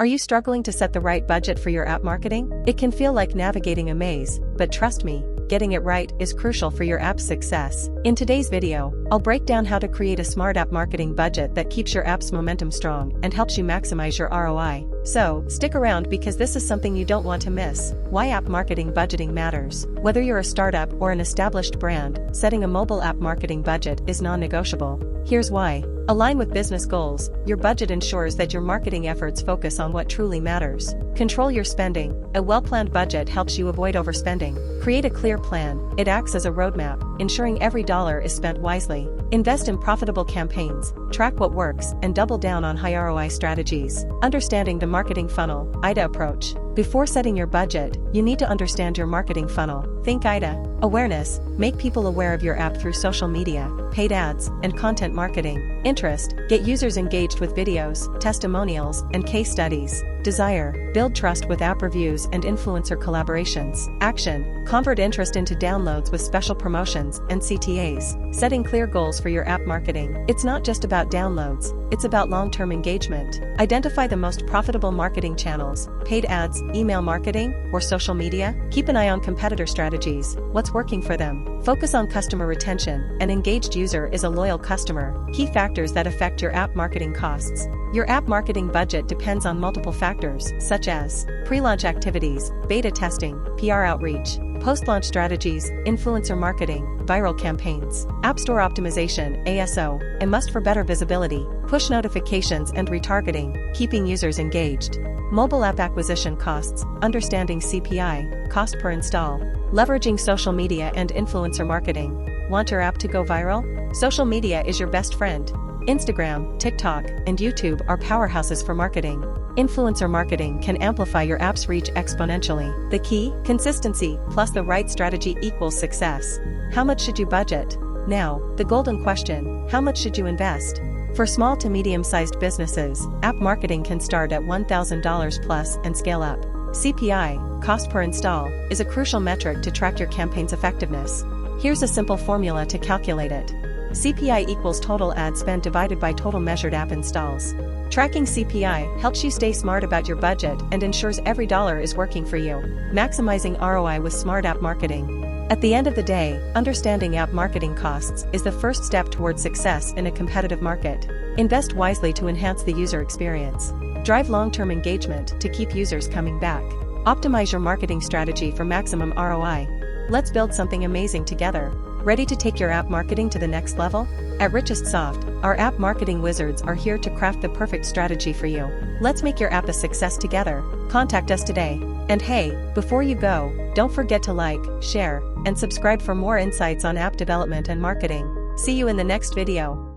Are you struggling to set the right budget for your app marketing? It can feel like navigating a maze, but trust me, getting it right is crucial for your app's success. In today's video, I'll break down how to create a smart app marketing budget that keeps your app's momentum strong and helps you maximize your ROI. So, stick around because this is something you don't want to miss. Why app marketing budgeting matters. Whether you're a startup or an established brand, setting a mobile app marketing budget is non-negotiable. Here's why. Align with business goals. Your budget ensures that your marketing efforts focus on what truly matters. Control your spending. A well-planned budget helps you avoid overspending. Create a clear plan. It acts as a roadmap, ensuring every dollar is spent wisely. Invest in profitable campaigns. Track what works and double down on high ROI strategies. Understanding the marketing funnel, AIDA approach. Before setting your budget, you need to understand your marketing funnel. Think AIDA. Awareness. Make people aware of your app through social media, paid ads, and content marketing. Interest. Get users engaged with videos, testimonials, and case studies. Desire. Build trust with app reviews and influencer collaborations. Action. Convert interest into downloads with special promotions and CTAs. Setting clear goals for your app marketing. It's not just about downloads, it's about long-term engagement. Identify the most profitable marketing channels, paid ads, email marketing, or social media. Keep an eye on competitor strategies. What's working for them? Focus on customer retention. An engaged user is a loyal customer. Key factors that affect your app marketing costs. Your app marketing budget depends on multiple factors, such as pre-launch activities, beta testing, PR outreach, post-launch strategies, influencer marketing, viral campaigns, App Store optimization, ASO, and must for better visibility, push notifications and retargeting, keeping users engaged. Mobile app acquisition costs, understanding CPI, cost per install, leveraging social media and influencer marketing. Want your app to go viral? Social media is your best friend. Instagram, TikTok, and YouTube are powerhouses for marketing. Influencer marketing can amplify your app's reach exponentially. The key, consistency, plus the right strategy equals success. How much should you budget? Now, the golden question, how much should you invest? For small to medium-sized businesses, app marketing can start at $1,000 plus and scale up. CPI, cost per install, is a crucial metric to track your campaign's effectiveness. Here's a simple formula to calculate it. CPI equals total ad spend divided by total measured app installs. Tracking CPI helps you stay smart about your budget and ensures every dollar is working for you. Maximizing ROI with smart app marketing. At the end of the day, understanding app marketing costs is the first step towards success in a competitive market. Invest wisely to enhance the user experience. Drive long-term engagement to keep users coming back. Optimize your marketing strategy for maximum ROI. Let's build something amazing together. Ready to take your app marketing to the next level? At Richest Soft, our app marketing wizards are here to craft the perfect strategy for you. Let's make your app a success together. Contact us today. And hey, before you go, don't forget to like, share, and subscribe for more insights on app development and marketing. See you in the next video.